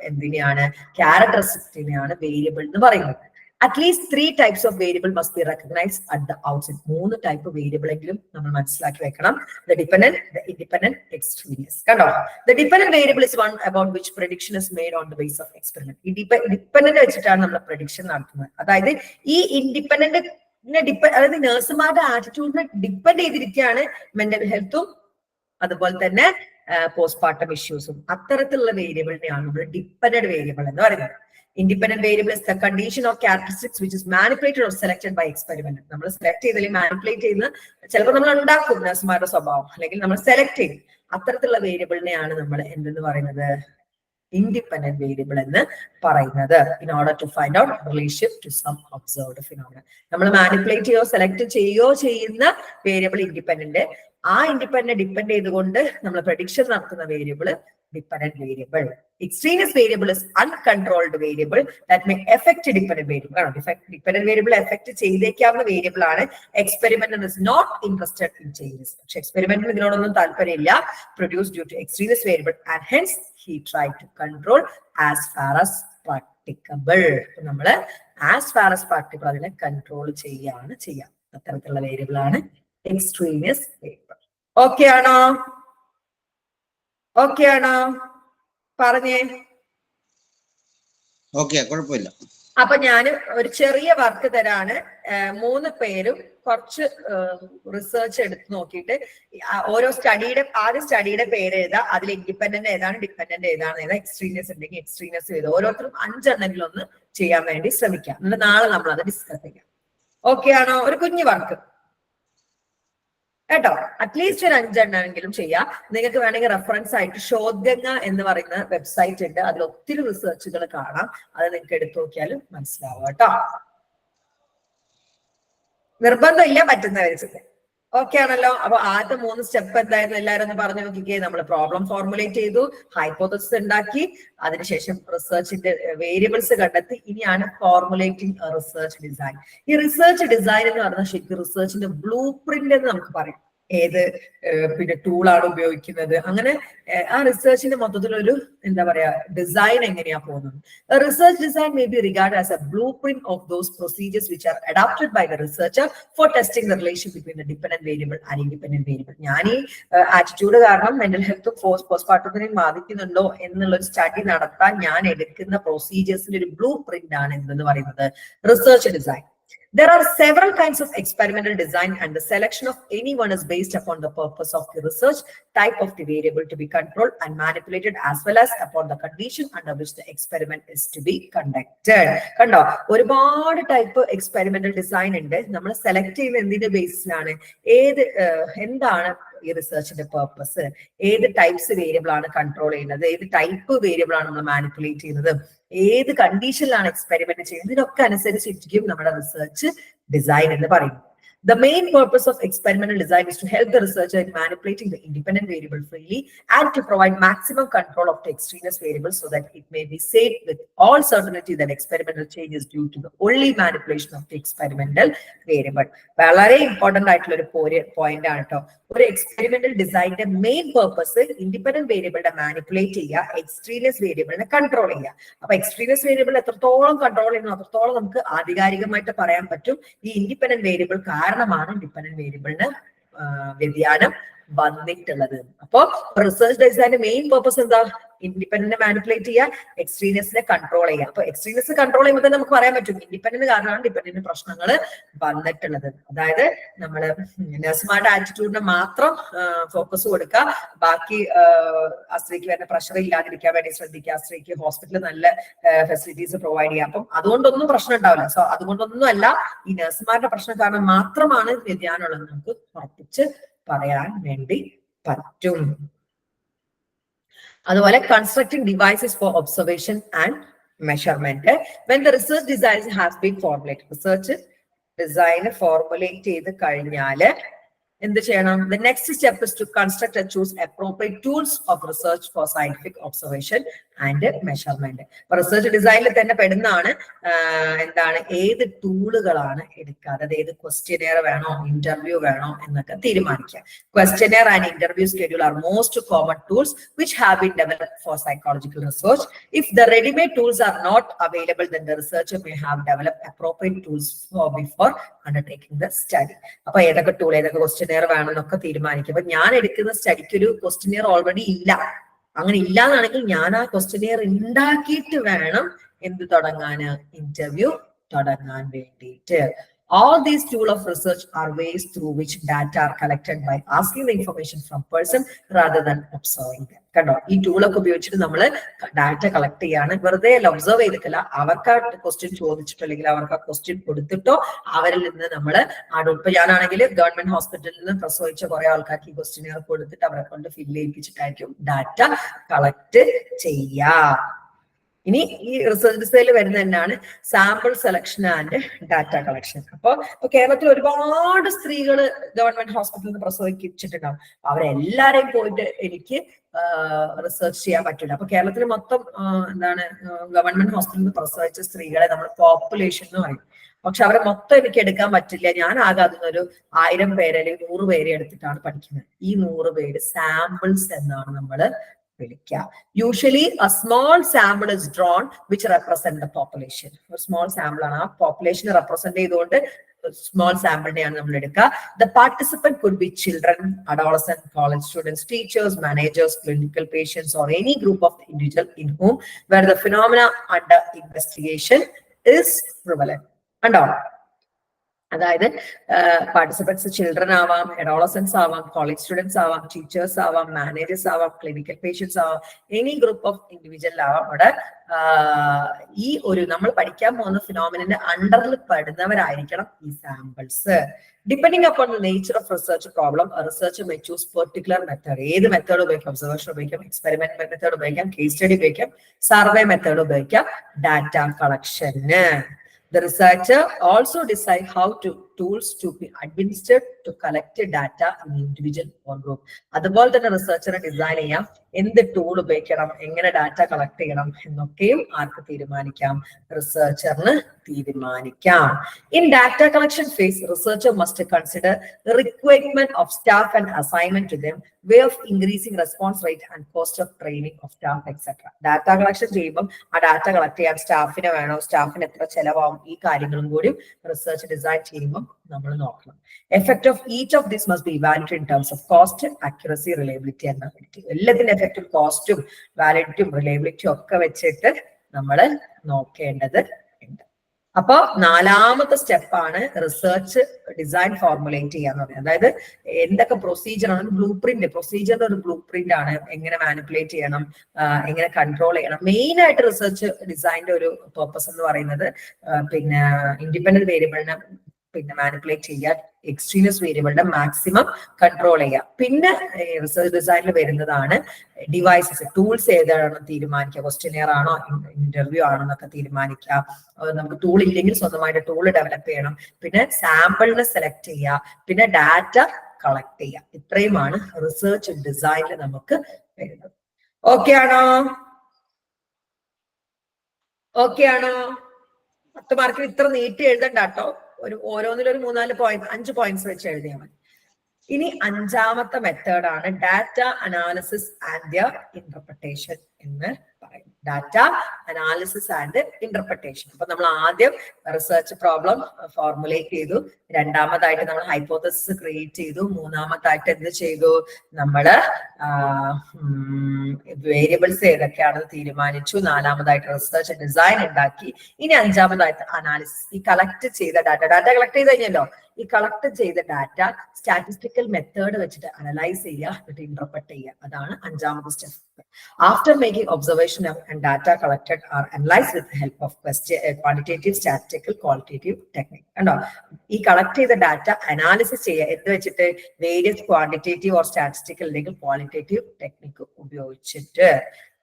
എന്തിനെയാണ്, ക്യാരക്ടറിസ്റ്റിക്സിനെയാണ് വേരിയബിൾ എന്ന് പറയുന്നത്. At least 3 types of variable must be recognized at the outset. 3 type variable എങ്കിലും നമ്മൾ മനസ്സിലാക്കി വെക്കണം. The dependent, the independent, extraneous. കണ്ടോ, the dependent variable is one about which prediction is made on the basis of experiment. ഈ dependent വെച്ചിട്ടാണ് നമ്മൾ prediction നടത്തുന്നത്. അതായത് ഈ ഇൻഡിപെൻഡന്റ് അതായത് നഴ്സുമാരുടെ ആറ്റിറ്റ്യൂഡിനെ ഡിപ്പെൻഡ് ചെയ്തിരിക്കുകയാണ് മെന്റൽ ഹെൽത്തും അതുപോലെ തന്നെ പോസ്റ്റ്മോർട്ടം ഇഷ്യൂസും. അത്തരത്തിലുള്ള വേരിയബിളിനെയാണ് നമ്മൾ ഡിപ്പെൻഡന്റ് വേരിയബിൾ എന്ന് പറയുന്നത്. Independent variable is the condition of characteristics which is manipulated or selected by experiment. നമ്മൾ സെലക്ട് ചെയ്ത് മാനിപ്പുലേറ്റ് ചെയ്യുന്ന ചിലപ്പോൾ നമ്മൾ ഉണ്ടാക്കും നഴ്സുമാരുടെ സ്വഭാവം, അല്ലെങ്കിൽ നമ്മൾ സെലക്ട് ചെയ്യും. അത്തരത്തിലുള്ള വേരിയബിളിനെയാണ് നമ്മൾ എന്തെന്ന് പറയുന്നത്, ഇൻഡിപെൻഡന്റ് വേരിയബിൾ എന്ന് പറയുന്നത്. In order to find out relationship to some observed phenomena. നമ്മൾ മാനിപ്പുലേറ്റ് ചെയ്യോ സെലക്ട് ചെയ്യോ ചെയ്യുന്ന വേരിയബിൾ ഇൻഡിപെൻഡന്റ്. ആ ഇൻഡിപെൻഡന്റ് ഡിപ്പെൻഡ് ചെയ്തുകൊണ്ട് നമ്മൾ പ്രഡിക്ഷൻ നടത്തുന്ന variable dependent variable. Extraneous variable is uncontrolled variable that may affect dependent variable. ആണ് ഡിപ്പെൻഡന്റ് വേരിയബിൾ എഫക്ട് ചെയ്തേക്കാവുന്ന വേരിയബിൾ ആണ്. Experiment is not interested in changes. പക്ഷെ എക്സ്പെരിമെന്റിന് ഇതിനോടൊന്നും താല്പര്യമില്ല. Produce due to extraneous variable and hence he tried to control as far as practicable. നമ്മള് as far as practicable അതിനെ control ചെയ്യാണ് ചെയ്യാം. അത്തരത്തിലുള്ള വേരിയബിൾ ആണ് എക്സ്ട്രീനിയസ് വേരിയബിൾ. ഓക്കെ ആണോ? ഓക്കെ ആണോ? പറഞ്ഞേ. ഓക്കെ, കുഴപ്പമില്ല. അപ്പൊ ഞാൻ ഒരു ചെറിയ വർക്ക് തരാണ്. 3 പേരും കുറച്ച് റിസർച്ച് എടുത്ത് നോക്കിയിട്ട് ഓരോ സ്റ്റഡിയുടെ ആദ്യ സ്റ്റഡിയുടെ പേര് എഴുതാ. അതിൽ ഇൻഡിപെൻഡന്റ് ഏതാണ്, ഡിപെൻഡന്റ് ഏതാണ്, എക്സ്ട്രീനിയസ് ഉണ്ടെങ്കിൽ എക്സ്ട്രീനിയസ് എഴുതുക. ഓരോരുത്തരും 5 എണ്ണെങ്കിലും ഒന്ന് ചെയ്യാൻ വേണ്ടി ശ്രമിക്കാം. എന്നിട്ട് നാളെ നമ്മൾ അത് ഡിസ്കസ് ചെയ്യാം. ഓക്കെ ആണോ? ഒരു കുഞ്ഞു വർക്ക് കേട്ടോ. അറ്റ്ലീസ്റ്റ് ഒരു 5 എണ്ണമെങ്കിലും ചെയ്യാം. നിങ്ങൾക്ക് വേണമെങ്കിൽ റെഫറൻസ് ആയിട്ട് ശോധഗംഗ എന്ന് പറയുന്ന വെബ്സൈറ്റ് ഉണ്ട്. അതിൽ ഒത്തിരി റിസർച്ചുകൾ കാണാം. അത് നിങ്ങൾക്ക് എടുത്തു നോക്കിയാലും മനസ്സിലാവും കേട്ടോ. നിർബന്ധമില്ല, പറ്റുന്നവര്. ഓക്കെ ആണല്ലോ? അപ്പൊ ആദ്യത്തെ 3 സ്റ്റെപ്പ് എന്തായിരുന്നു എല്ലാവരും ഒന്ന് പറഞ്ഞു നോക്കിക്കേ. നമ്മൾ പ്രോബ്ലം ഫോർമുലേറ്റ് ചെയ്തു, ഹൈപ്പോത്തസിസ് ഉണ്ടാക്കി, അതിനുശേഷം റിസർച്ചിന്റെ വേരിയബിൾസ് കണ്ടെത്തി. ഇനിയാണ് ഫോർമുലേറ്റിംഗ് റിസർച്ച് ഡിസൈൻ. ഈ റിസർച്ച് ഡിസൈൻ എന്ന് പറഞ്ഞാൽ ശരിക്കും റിസർച്ചിന്റെ ബ്ലൂ പ്രിന്റ് എന്ന് നമുക്ക് പറയാം. ഏത് പിന്നെ ടൂളാണ് ഉപയോഗിക്കുന്നത്, അങ്ങനെ ആ റിസർച്ചിന്റെ മൊത്തത്തിലൊരു എന്താ പറയാ ഡിസൈൻ എങ്ങനെയാ പോകുന്നത്. Research design may be regard as a blue print of those procedures which are adapted by the researcher for testing the relation between the dependent variable and independent variable. ഞാൻ ഈ ആറ്റിറ്റ്യൂഡ് കാരണം mental ഹെൽത്തും പോസ്റ്റ്മോർട്ടത്തിനെയും ബാധിക്കുന്നുണ്ടോ എന്നുള്ള ഒരു study നടത്താൻ ഞാൻ എടുക്കുന്ന പ്രൊസീജിയേഴ്സിന്റെ ഒരു blue print ആണ് എന്തെന്ന് പറയുന്നത് research design. There are several kinds of experimental design and the selection of any one is based upon the purpose of the research, type of the variable to be controlled and manipulated, as well as upon the condition under which the experiment is to be conducted. കണ്ടോ, ഒരുപാട് type experimental design ഉണ്ട്. നമ്മൾ select ചെയ്യുന്ന എന്തിന്റെ ബേസിലാണ്, എന്താണ് ഈ റിസർച്ചിന്റെ purpose, ഏത് ടൈപ്സ് വേരിയബിൾ ആണ് കൺട്രോൾ ചെയ്യുന്നത്, ഏത് ടൈപ്പ് വേരിയബിൾ ആണ് നമ്മൾ മാനിപ്പുലേറ്റ് ചെയ്യുന്നത്, ഏത് കണ്ടീഷനിലാണ് എക്സ്പെരിമെന്റ് ചെയ്യുന്നത്, ഇതിനൊക്കെ അനുസരിച്ചിരിക്കും നമ്മുടെ റിസർച്ച് ഡിസൈൻ എന്ന് പറയുന്നത്. The main purpose of experimental design is to help the researcher in manipulating the independent variable freely and to provide maximum control of the extraneous variable so that it may be said with all certainty that experimental change is due to the only manipulation of the experimental variable. വളരെ important ആയിട്ടുള്ള ഒരു point ആണ് കേട്ടോ. ഒരു experimental ഡിസൈനിന്റെ main purpose independent വേരിയബിളിനെ manipulate ചെയ്യുക, extraneous വേരിയബിളിനെ കൺട്രോൾ ചെയ്യുക. അപ്പൊ എക്സ്ട്രീനിയസ് വേരിയബിൾ എത്രത്തോളം കൺട്രോൾ ചെയ്യുന്നു അത്രത്തോളം നമുക്ക് ആധികാരികമായിട്ട് പറയാൻ പറ്റും ഈ ഇൻഡിപെൻഡന്റ് വേരിയബിൾ കാരണമാണ് ഡിപെൻഡന്റ് വേരിയബിളിന് വ്യതിയാനം വന്നിട്ടുള്ളത്. അപ്പോ റിസർച്ച് ഡിസൈനിന്റെ മെയിൻ പേർപ്പസ് എന്താ, ഇൻഡിപെൻഡന്റ് മാനിപ്പുലേറ്റ് ചെയ്യുക, എക്സ്ട്രീനിയസിനെ കൺട്രോൾ ചെയ്യുക. അപ്പൊ എക്സ്ട്രീനിയസ് കൺട്രോൾ ചെയ്യുമ്പോൾ തന്നെ നമുക്ക് പറയാൻ പറ്റും ഇൻഡിപെൻഡന്റ് കാരണമാണ് ഡിപെൻഡന്റ് പ്രശ്നങ്ങൾ വന്നിട്ടുള്ളത്. അതായത് നമ്മള് നഴ്സുമാരുടെ ആറ്റിറ്റ്യൂഡിന് മാത്രം ഫോക്കസ് കൊടുക്കുക, ബാക്കി സ്ത്രീക്ക് വരുന്ന പ്രഷർ ഇല്ലാതിരിക്കാൻ വേണ്ടി ശ്രദ്ധിക്കുക, സ്ത്രീക്ക് ഹോസ്പിറ്റലിൽ നല്ല ഫെസിലിറ്റീസ് പ്രൊവൈഡ് ചെയ്യുക. അപ്പം അതുകൊണ്ടൊന്നും പ്രശ്നം ഉണ്ടാവില്ല. സോ അതുകൊണ്ടൊന്നും അല്ല, ഈ നഴ്സുമാരുടെ പ്രശ്നം കാരണം മാത്രമാണ് വ്യതിയാനമുള്ളത് നമുക്ക് ഉറപ്പിച്ച് പറയാൻ വേണ്ടി പറ്റും. അതുപോലെ constructing devices for observation and measurement. When the research design has been formulated, research design formulate ചെയ്ത് കഴിഞ്ഞാല് എന്ത് ചെയ്യണം? The next step is to construct and choose appropriate tools of research for scientific observation and measurement. Research ഡിസൈനിൽ തന്നെ പെടുന്നതാണ് എന്താണ്, ഏത് ടൂളുകളാണ് എടുക്കുക, അതായത് ഏത് ക്വസ്റ്റ്യനെയർ വേണോ ഇന്റർവ്യൂ വേണോ എന്നൊക്കെ തീരുമാനിക്കുക. Questionnaire and interview schedule are most common tools which have been developed for psychological research. If the ready-made tools are not available, then the researcher may have developed appropriate tools before undertaking the study. അപ്പൊ ഏതൊക്കെ tool, ഏതൊക്കെ questionnaire വേണമെന്നൊക്കെ തീരുമാനിക്കും. അപ്പൊ ഞാൻ എടുക്കുന്ന സ്റ്റഡിക്ക് ഒരു questionnaire already ഇല്ല, അങ്ങനെ ഇല്ലാന്നാണെങ്കിൽ ഞാൻ ആ ക്വസ്റ്റ്യനെയർ ഉണ്ടാക്കിയിട്ട് വേണം എന്ത് തുടങ്ങാന്, ഇന്റർവ്യൂ തുടങ്ങാൻ വേണ്ടിയിട്ട്. All these tools of research are ways through which data are collected by asking the information from person rather than observing them. കണ്ടോ, ഈ ടൂളൊക്കെ ഉപയോഗിച്ചിട്ട് നമ്മൾ ഡാറ്റ കളക്ട് ചെയ്യാണ്. വെറുതെ ഒബ്സർവ് ചെയ്തിട്ടില്ല, അവർക്ക് ആ ക്വസ്റ്റ്യൻ ചോദിച്ചിട്ടോ അല്ലെങ്കിൽ അവർക്ക് ആ ക്വസ്റ്റ്യൻ കൊടുത്തിട്ടോ അവരിൽ നിന്ന് നമ്മൾ ഇപ്പൊ ഞാനാണെങ്കിൽ ഗവൺമെന്റ് ഹോസ്പിറ്റലിൽ നിന്ന് പ്രസവിച്ച കുറെ ആൾക്കാർക്ക് ഈ ക്വസ്റ്റ്യനുകൾ കൊടുത്തിട്ട് അവരെ കൊണ്ട് ഫില്ല് ചെയ്യിപ്പിച്ചിട്ടായിരിക്കും ഡാറ്റ കളക്ട് ചെയ്യുക. ഇനി ഈ റിസർച്ച് ഡിസൈനിൽ വരുന്ന തന്നെയാണ് sample selection and data collection. അപ്പൊ കേരളത്തിൽ ഒരുപാട് സ്ത്രീകൾ ഗവൺമെന്റ് ഹോസ്പിറ്റലിൽ നിന്ന് പ്രസവിച്ചിട്ടുണ്ടാവും. അവരെല്ലാരെയും പോയിട്ട് എനിക്ക് റിസർച്ച് ചെയ്യാൻ പറ്റില്ല. അപ്പൊ കേരളത്തിൽ മൊത്തം ഗവൺമെന്റ് ഹോസ്പിറ്റലിൽ നിന്ന് പ്രസവിച്ച സ്ത്രീകളെ നമ്മൾ പോപ്പുലേഷൻ എന്ന് പറയും. പക്ഷെ അവരെ മൊത്തം എനിക്ക് എടുക്കാൻ പറ്റില്ല. ഞാൻ ആകെ അതിനൊരു 1000 പേരെ അല്ലെങ്കിൽ 100 പേരെ എടുത്തിട്ടാണ് പഠിക്കുന്നത്. ഈ 100 പേര് സാമ്പിൾസ് എന്നാണ് നമ്മൾ വിളിക്കുക. Usually a small sample is drawn which represent the population. ഒരു സ്മോൾ സാമ്പിൾ ആണ്, ആ പോപ്പുലേഷനെ റെപ്രസെന്റ് ചെയ്തുകൊണ്ട് സ്മോൾ സാമ്പിളിനെയാണ് നമ്മൾ എടുക്കുക. The participant could be children, adolescent, college students, teachers, managers, clinical patients, or any group of the individual in whom where the phenomena under investigation is prevalent. കണ്ടോ, അതായത് participants children ആവാം, adolescence ആവാം, college students ആവാം, teachers ആവാം, managers ആവാം, clinical patients ആവാം, any group of individual ആവാം. അവിടെ ഈ ഒരു നമ്മൾ പഠിക്കാൻ പോകുന്ന ഫിനോമിനന്റെ അണ്ടറിൽ പെടുന്നവരായിരിക്കണം ഈ samples. Depending upon the nature of research problem, research may choose particular method. ഏത് മെത്തേഡ് ഉപയോഗിക്കാം? ഒബ്സർവേഷൻ ഉപയോഗിക്കാം, എക്സ്പെരിമെന്റ് മെത്തേഡ് ഉപയോഗിക്കാം, കേസ് സ്റ്റഡി ഉപയോഗിക്കാം, സർവേ മെത്തേഡ് ഉപയോഗിക്കാം, data collection. The researcher also decide how tools to be administered to collect data in individual or group. അതുപോലെ തന്നെ റിസർച്ചറെ design ചെയ്യാം, എന്ത് ടൂൾ ഉപയോഗിക്കണം, എങ്ങനെ ഡാറ്റ കളക്ട് ചെയ്യണം എന്നൊക്കെയും ആർക്ക് തീരുമാനിക്കാം? റിസർച്ചറിന് തീരുമാനിക്കാം. In data collection phase, researcher must consider the requirement of staff and assignment to them, way of increasing response rate and cost of training of staff, etc. Data collection ചെയ്യുമ്പോൾ ആ data collect ചെയ്യാൻ സ്റ്റാഫിനെ വേണോ, സ്റ്റാഫിന് എത്ര ചെലവാകും, ഈ കാര്യങ്ങളും കൂടി research design ചെയ്യുമ്പോൾ നമ്മൾ നോക്കണം. Effect of each of this must be evaluated in terms of cost, accuracy, reliability and validity. എല്ലാത്തിന്റെ എഫക്റ്റും കോസ്റ്റും വാലിഡിറ്റിയും റിലയബിലിറ്റിയും ഒക്കെ വെച്ചിട്ട് നമ്മൾ നോക്കേണ്ടത് ഉണ്ട്. അപ്പൊ 4ാമത്തെ സ്റ്റെപ്പാണ് റിസർച്ച് ഡിസൈൻ ഫോർമുലേറ്റ് ചെയ്യാന്ന് പറയുന്നത്. അതായത് എന്തൊക്കെ പ്രൊസീജിയർ ആണ്, ബ്ലൂ പ്രിന്റ്, പ്രൊസീജിയറിന്റെ ഒരു ബ്ലൂ പ്രിന്റ് ആണ്. എങ്ങനെ മാനിപ്പുലേറ്റ് ചെയ്യണം, എങ്ങനെ കൺട്രോൾ ചെയ്യണം. മെയിൻ ആയിട്ട് റിസർച്ച് ഡിസൈനിന്റെ ഒരു പർപ്പസ് എന്ന് പറയുന്നത് പിന്നെ ഇൻഡിപെൻഡന്റ് വേരിയബിളിനെ മാനിപ്പുലേറ്റ് ചെയ്യുക, എക്സ്ട്രീനിയസ് വേരിയബിളിന്റെ മാക്സിമം കൺട്രോൾ ചെയ്യുക. പിന്നെ റിസർച്ച് ഡിസൈനിൽ വരുന്നതാണ് ഡിവൈസസ്, ടൂൾസ് ഏതാണെന്ന് തീരുമാനിക്കുക. ക്വസ്റ്റ്യനെയർ ആണോ, ഇന്റർവ്യൂ ആണോ എന്നൊക്കെ തീരുമാനിക്കുക. നമുക്ക് ടൂൾ ഇല്ലെങ്കിൽ സ്വന്തമായിട്ട് ടൂൾ ഡെവലപ്പ് ചെയ്യണം. പിന്നെ സാമ്പിളിനെ സെലക്ട് ചെയ്യുക, പിന്നെ ഡാറ്റ കളക്ട് ചെയ്യുക. ഇത്രയുമാണ് റിസർച്ച് ഡിസൈനിൽ നമുക്ക് വരുന്നത്. ഓക്കെ ആണോ? 10 മാർക്കിന് ഇത്ര നീട്ടി എഴുതണ്ട കേട്ടോ. ഓരോന്നിലും ഒരു 3-4 പോയിന്റ്, 5 പോയിന്റ്സ് വെച്ച് എഴുതിയാൽ മതി. ഇനി 5ാമത്തെ മെത്തേഡാണ് data analysis and their interpretation എന്ന് പറയും. Data analysis and interpretation. അപ്പൊ നമ്മൾ ആദ്യം റിസർച്ച് പ്രോബ്ലം ഫോർമുലേറ്റ് ചെയ്തു, 2ാമതായിട്ട് നമ്മൾ ഹൈപ്പോത്തസിസ് ക്രിയേറ്റ് ചെയ്തു, 3ാമതായിട്ട് എന്ത് ചെയ്തു, നമ്മള് വേരിയബിൾസ് ഏതൊക്കെയാണെന്ന് തീരുമാനിച്ചു, 4ാമതായിട്ട് റിസർച്ച് ഡിസൈൻ ഉണ്ടാക്കി. ഇനി 5ാമതായിട്ട് അനാലിസിസ്. ഈ കളക്ട് ചെയ്ത ഡാറ്റ കളക്ട് ചെയ്ത് കഴിഞ്ഞല്ലോ, ഈ കളക്ട് ചെയ്ത ഡാറ്റ സ്റ്റാറ്റിസ്റ്റിക്കൽ മെത്തേഡ് വെച്ചിട്ട് അനലൈസ് ചെയ്യുക, എന്നിട്ട് ഇന്റർപ്രറ്റ് ചെയ്യുക. അതാണ് 5ാമത്തെ step. After making observation and data collected are analyzed with the help of quantitative, statistical, qualitative technique. കണ്ടോ, ഈ കളക്ട് ചെയ്ത ഡാറ്റ അനാലിസിസ് ചെയ്യുക എന്ത് വെച്ചിട്ട്? വേരിയസ് ക്വാണ്ടിറ്റേറ്റീവ് ഓർ സ്റ്റാറ്റിസ്റ്റിക്കൽ അല്ലെങ്കിൽ ക്വാളിറ്റേറ്റീവ് ടെക്നിക്ക് ഉപയോഗിച്ചിട്ട്.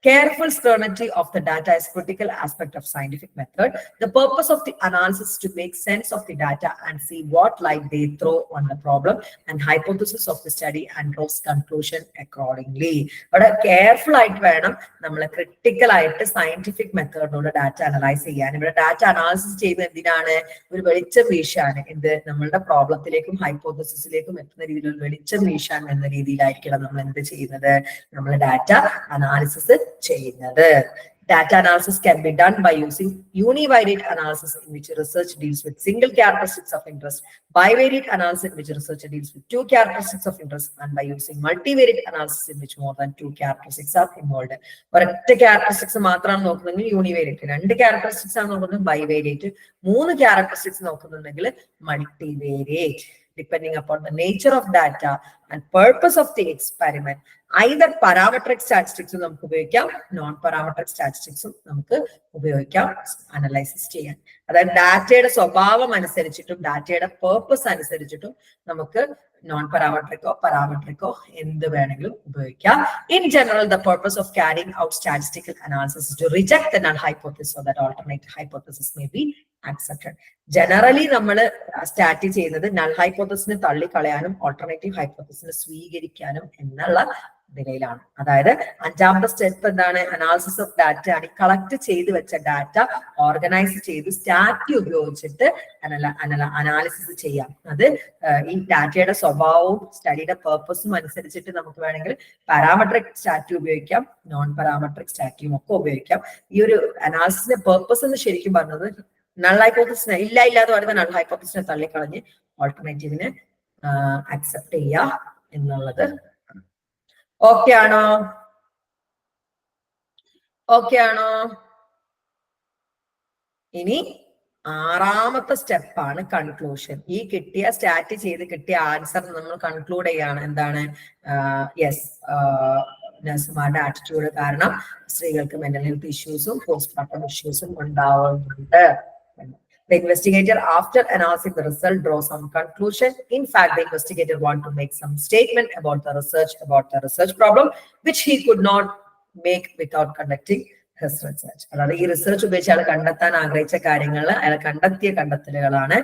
Careful scrutiny of the data is a critical aspect of scientific method. The purpose of the analysis is to make sense of the data and see what light they throw on the problem and hypothesis of the study and draws conclusion accordingly. But careful ആയിട്ട് വേണം നമ്മൾ critical ആയിട്ട് scientific മെത്തേഡിലൂടെ data analyse ചെയ്യാൻ. ഇവിടെ data analysis ചെയ്യുന്നത് എന്തിനാണ്? ഒരു വെളിച്ചം വീശാണ്. എന്ത് നമ്മളുടെ പ്രോബ്ലത്തിലേക്കും ഹൈപ്പോത്തസിസിലേക്കും എത്തുന്ന രീതിയിൽ ഒരു വെളിച്ചം വീശാൻ എന്ന രീതിയിലായിരിക്കണം നമ്മൾ എന്ത് ചെയ്യുന്നത്, നമ്മൾ ഡാറ്റ അനാലിസിസ് ചെയ്യുന്നത്. Data analysis can be done by using univariate analysis, in which research deals with single characteristics of interest, bivariate analysis, in which research deals with two characteristics of interest, and by using multivariate analysis, in which more than two characteristics are involved. ഒരൊറ്റ characteristics മാത്രമാണ് നോക്കുന്നെങ്കിൽ univariate, രണ്ട് characteristics ആണ് നോക്കുന്നത് bivariate, മൂന്ന് characteristics നോക്കുന്നുണ്ടെങ്കിൽ multivariate. Depending upon the nature of data and purpose of the experiment, either parametric statistics നമുക്ക് ഉപയോഗിക്കാം, non parametric സ്റ്റാറ്റിസ്റ്റിക്സും നമുക്ക് ഉപയോഗിക്കാം അനലൈസിസ് ചെയ്യാൻ. അതായത് ഡാറ്റയുടെ സ്വഭാവം അനുസരിച്ചിട്ടും ഡാറ്റയുടെ പേർപ്പസ് അനുസരിച്ചിട്ടും നമുക്ക് നോൺ പാരാമെട്രിക്കോ പാരാമെട്രിക്കോ എന്ത് വേണമെങ്കിലും ഉപയോഗിക്കാം. In general, the purpose of carrying out statistical analysis is to reject the null hypothesis so that alternate hypothesis may be accepted. Generally നമ്മൾ സ്റ്റാർട്ട് ചെയ്യുന്നത് നൾ ഹൈപ്പോത്തസിനെ തള്ളിക്കളയാനും ഓൾട്ടർനേറ്റീവ് ഹൈപ്പോത്തസിനെ സ്വീകരിക്കാനും എന്നുള്ള നിലയിലാണ്. അതായത് അഞ്ചാമത്തെ സ്റ്റെപ്പ് എന്താണ്? അനാലിസിസ് ഓഫ് ഡാറ്റ ആണ്. കളക്ട് ചെയ്ത് വെച്ച ഡാറ്റ ഓർഗനൈസ് ചെയ്ത് സ്റ്റാറ്റി ഉപയോഗിച്ചിട്ട് അനാലിസിസ് ചെയ്യാം. അത് ഈ ഡാറ്റയുടെ സ്വഭാവവും സ്റ്റഡിയുടെ പേർപ്പസും അനുസരിച്ചിട്ട് നമുക്ക് വേണമെങ്കിൽ പാരാമെട്രിക് സ്റ്റാറ്റി ഉപയോഗിക്കാം, നോൺ പാരാമെട്രിക് സ്റ്റാറ്റിയും ഒക്കെ ഉപയോഗിക്കാം. ഈ ഒരു അനാലിസിസിന്റെ പേർപ്പസ് എന്ന് ശരിക്കും പറഞ്ഞത് നൾ ഹൈപ്പോത്തസിനെ ഇല്ലാതെ പറയുന്ന നൾ ഹൈപ്പോത്തസിനെ തള്ളിക്കളഞ്ഞ് ഓൾട്ടർനേറ്റീവിനെ അക്സെപ്റ്റ് ചെയ്യുക എന്നുള്ളത്. ഓക്കെ ആണോ? ഓക്കെ ആണോ? ഇനി ആറാമത്തെ സ്റ്റെപ്പാണ് കൺക്ലൂഷൻ. ഈ കിട്ടിയ സ്റ്റാറ്റ് ചെയ്ത് കിട്ടിയ ആൻസർ നമ്മൾ കൺക്ലൂഡ് ചെയ്യാണ്. എന്താണ്? യെസ്, നഴ്സുമാരുടെ ആറ്റിറ്റ്യൂഡ് കാരണം സ്ത്രീകൾക്ക് മെന്റൽ ഹെൽത്ത് ഇഷ്യൂസും പോസ്റ്റ്മോർട്ടം ഇഷ്യൂസും ഉണ്ടാവുന്നുണ്ട്. The investigator, after analyzing the result, draws some conclusion. In fact, the investigator wants to make some statement about the research problem, which he could not make without conducting his research. അതായത് ഈ research ഉപയോഗിച്ച് അയാൾ കണ്ടെത്താൻ ആഗ്രഹിച്ച കാര്യങ്ങൾ അയാൾ കണ്ടെത്തിയ കണ്ടെത്തലുകളാണ്.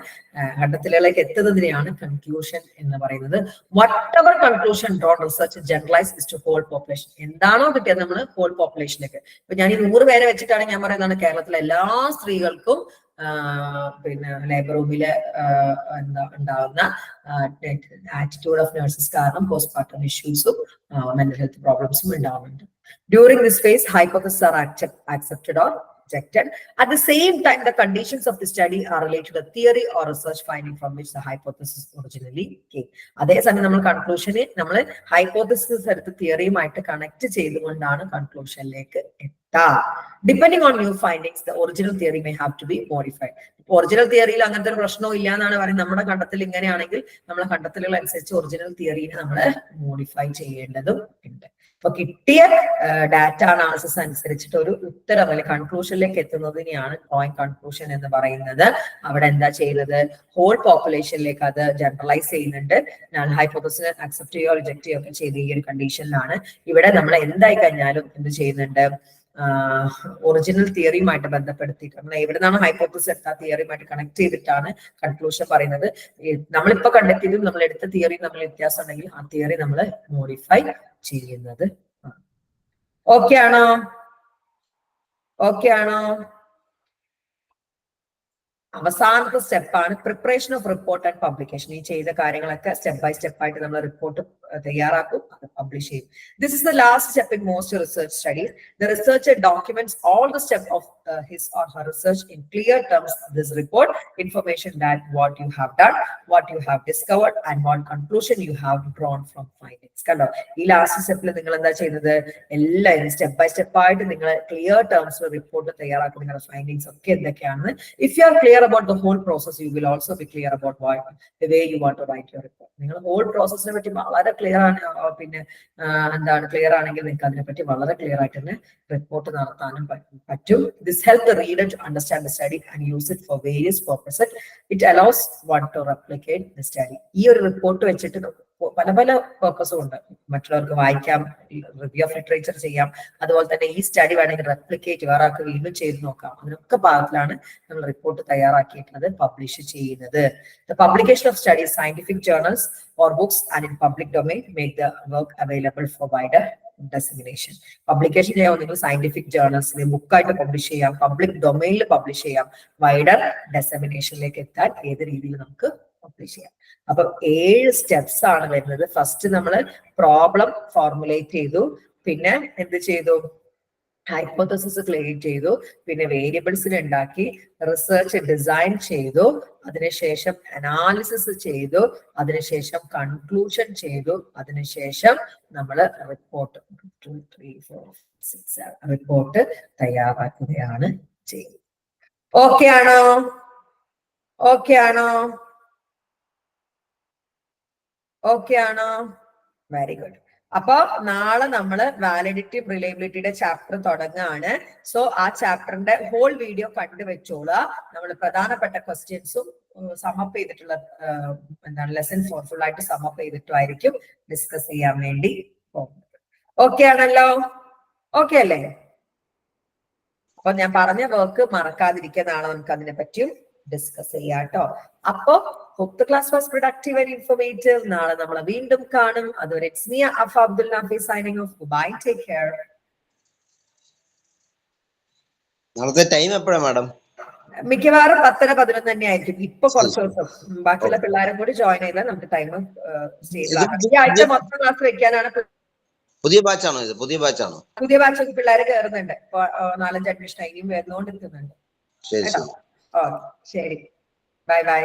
കണ്ടെത്തലുകളിലേക്ക് എത്തുന്നതിനെയാണ് conclusion എന്ന് പറയുന്നത്. whatever conclusion drawn research generalized is to whole population. എന്താണോ കിട്ടിയത് നമ്മൾ ഹോൾ പോപ്പുലേഷനിലേക്ക്. ഇപ്പൊ ഞാൻ ഈ 100 പേരെ വെച്ചിട്ടാണ് ഞാൻ പറയുന്നതാണ് കേരളത്തിലെ എല്ലാ സ്ത്രീകൾക്കും പിന്നെ ലേബർ റൂമില് ഉണ്ടാകുന്ന ആറ്റിറ്റ്യൂഡ് ഓഫ് നഴ്സസ് കാരണം പോസ്റ്റ്മോർട്ടം ഇഷ്യൂസും മെന്റൽ ഹെൽത്ത് പ്രോബ്ലംസും ഉണ്ടാവുന്നുണ്ട്. During this phase, hypotheses are accepted or rejected. At the same time, the conditions of the study are related to the theory or research finding from which the hypothesis originally came. അതേസമയം നമ്മൾ കൺക്ലൂഷന് നമ്മൾ hypothesis എടുത്ത് തിയറിയുമായിട്ട് connect ചെയ്തുകൊണ്ടാണ് കൺക്ലൂഷനിലേക്ക് എത്തുക. Depending on new findings, the original theory may have to be modified. Original തിയറിയിൽ അങ്ങനത്തെ ഒരു പ്രശ്നവും ഇല്ല എന്നാണ് പറയുന്നത്. നമ്മുടെ കണ്ടെത്തൽ ഇങ്ങനെയാണെങ്കിൽ നമ്മളെ കണ്ടെത്തലുകൾ അനുസരിച്ച് ഒറിജിനൽ തിയറിനെ നമ്മൾ മോഡിഫൈ ചെയ്യേണ്ടതും ഉണ്ട്. അപ്പൊ കിട്ടിയ ഡാറ്റ അനാലിസിസ് അനുസരിച്ചിട്ട് ഒരു ഉത്തരം അല്ലെങ്കിൽ കൺക്ലൂഷനിലേക്ക് എത്തുന്നതിനെയാണ് ഡ്രോയിങ് കൺക്ലൂഷൻ എന്ന് പറയുന്നത്. അവിടെ എന്താ ചെയ്യുന്നത്? ഹോൾ പോപ്പുലേഷനിലേക്ക് അത് ജനറലൈസ് ചെയ്യുന്നുണ്ട്. നൾ ഹൈപ്പോത്തസിനെ അക്സെപ്റ്റ് ചെയ്യുകയോ റിജക്ട് ചെയ്യുകയോ ഒക്കെ ചെയ്ത് ഈ ഒരു കണ്ടീഷനിലാണ്. ഇവിടെ നമ്മൾ എന്തായി കഴിഞ്ഞാലും എന്ത് ചെയ്യുന്നുണ്ട്? ഒറിജിനൽ തിയറിയുമായിട്ട് ബന്ധപ്പെടുത്തിയിട്ട് നമ്മൾ എവിടെ നിന്നാണ് ഹൈപ്പോത്തസിസ് എടുത്ത തിയറിയുമായിട്ട് കണക്ട് ചെയ്തിട്ടാണ് കൺക്ലൂഷൻ പറയുന്നത്. നമ്മളിപ്പോ കണ്ടെത്തിയതും നമ്മൾ എടുത്ത തിയറിയും നമ്മൾ വ്യത്യാസം ഉണ്ടെങ്കിൽ ആ തിയറി നമ്മൾ മോഡിഫൈ ചെയ്യുന്നത്. ഓക്കെ ആണോ? ഓക്കെ ആണോ? അവസാനത്തെ സ്റ്റെപ്പാണ് preparation of report and publication. ഈ ചെയ്ത കാര്യങ്ങളൊക്കെ സ്റ്റെപ്പ് ബൈ സ്റ്റെപ്പ് ആയിട്ട് നമ്മൾ റിപ്പോർട്ട് തയ്യാറാക്കും, അത് പബ്ലിഷ് ചെയ്യും. This is the last step in most research studies. The researcher documents all the steps of his or her research in clear terms. This report information that what you have done, what you have discovered, and what conclusion you have drawn from findings. കണ്ടോ, ഈ last സ്റ്റെപ്പിൽ നിങ്ങൾ എന്താ ചെയ്യുന്നത്? എല്ലാം step by step ആയിട്ട് നിങ്ങൾ clear ടേംസിൽ report തയ്യാറാക്കും. നിങ്ങളുടെ ഫൈൻഡിങ്സ് ഒക്കെ എന്തൊക്കെയാണെന്ന്. If you are clear about the whole process, you will also be clear about the way you want to write your report. നിങ്ങൾ ഹോൾ പ്രോസസ്സിനെ പറ്റി വളരെ ക്ലിയർ ആണ്, പിന്നെ എന്താണ് ക്ലിയർ ആണെങ്കിൽ നിങ്ങൾക്ക് അതിനെപ്പറ്റി വളരെ ക്ലിയർ ആയിട്ട് തന്നെ റിപ്പോർട്ട് നടത്താനും പറ്റും. This helps the reader to understand the study and use it for various purposes. It allows one to replicate the study. ഈ ഒരു റിപ്പോർട്ട് വെച്ചിട്ട് പല പല പേർപ്പസും ഉണ്ട്. മറ്റുള്ളവർക്ക് വായിക്കാം, റിവ്യൂ ഓഫ് ലിറ്ററേച്ചർ ചെയ്യാം, അതുപോലെ തന്നെ ഈ സ്റ്റഡി വേണമെങ്കിൽ റെപ്ലിക്കേറ്റ് വേറെ ആൾക്ക് വീണ്ടും ചെയ്ത് നോക്കാം. അതിനൊക്കെ ഭാഗത്തിലാണ് നമ്മൾ റിപ്പോർട്ട് തയ്യാറാക്കിയിട്ടുള്ളത് പബ്ലിഷ് ചെയ്യുന്നത്. The publication of studies, scientific journals or books and in public domain make the work available for wider dissemination. Publication ചെയ്യാം, നിങ്ങൾ സയന്റിഫിക് ജേർണൽസിൽ ബുക്കായിട്ട് പബ്ലിഷ് ചെയ്യാം, പബ്ലിക് ഡൊമൈനിൽ പബ്ലിഷ് ചെയ്യാം. വൈഡർ ഡെസമിനേഷനിലേക്ക് എത്താൻ ഏത് രീതിയിൽ നമുക്ക് പബ്ലിഷ് ചെയ്യാം. അപ്പൊ 7 സ്റ്റെപ്സ് ആണ് വരുന്നത്. ഫസ്റ്റ് നമ്മൾ പ്രോബ്ലം ഫോർമുലേറ്റ് ചെയ്തു, പിന്നെ എന്ത് ചെയ്തു? ഹൈപ്പോത്തസിസ് ക്രിയേറ്റ് ചെയ്തു, പിന്നെ വേരിയബിൾസിനെ ഉണ്ടാക്കി, റിസർച്ച് ഡിസൈൻ ചെയ്തു, അതിനുശേഷം അനാലിസിസ് ചെയ്തു, അതിനുശേഷം കൺക്ലൂഷൻ ചെയ്തു, അതിനുശേഷം നമ്മൾ റിപ്പോർട്ട് 2, 3, 4, 5, 6, 7 റിപ്പോർട്ട് തയ്യാറാക്കുകയാണ് ചെയ്യുന്നത്. ഓക്കെ ആണോ? ഓക്കെ ആണോ? ഓക്കെ ആണോ? Very good. അപ്പൊ നാളെ നമ്മള് വാലിഡിറ്റി റിലയബിലിറ്റിയുടെ ചാപ്റ്റർ തുടങ്ങുകയാണ്. സോ ആ ചാപ്റ്ററിന്റെ ഹോൾ വീഡിയോ കണ്ടുവെച്ചോളുക. നമ്മൾ പ്രധാനപ്പെട്ട ക്വസ്റ്റ്യൻസും സമപ്പ് ചെയ്തിട്ടുള്ള എന്താണ് ലെസൺ ഫുൾ ആയിട്ട് സമപ്പ് ചെയ്തിട്ടുമായിരിക്കും ഡിസ്കസ് ചെയ്യാൻ വേണ്ടി പോകുന്നത്. ഓക്കെ ആണല്ലോ? ഓക്കെ അല്ലേ? അപ്പൊ ഞാൻ പറഞ്ഞ വർക്ക് മറക്കാതിരിക്കുക. നാളെ നമുക്ക് അതിനെ പറ്റിയും ഡിസ്കസ് ചെയ്യാം കേട്ടോ. അപ്പൊ hope the class was productive and informative. നാളെ നമ്മൾ വീണ്ടും കാണും. അതുവരെ it's me, Afa Abdul Nafi, signing off. Bye, take care. നാളത്തെ ടൈം എപ്പോഴാ മാഡം? മിക്കവാറും 10-11 തന്നെ ആയിരിക്കും. ഇപ്പൊ കുറച്ച് ദിവസം ബാക്കിയുള്ള പിള്ളേരും കൂടി ജോയിൻ ചെയ്താൽ നമുക്ക് ടൈം സ്റ്റേബിൾ ആക്കാം. ഈ ആഴ്ച മൊത്തം ക്ലാസ് വെക്കാനാണ്. പുതിയ ബാച്ചാണോ ഇത്? പുതിയ ബാച്ചാണോ? പുതിയ ബാച്ചൊക്കെ പിള്ളേർ കയറുന്നുണ്ട്. 4-5 അഡ്മിഷൻ ഇനിയും വരുന്നോണ്ടിരിക്കുന്നുണ്ട്. ശരി ശരി. ശരി, ബൈ ബൈ.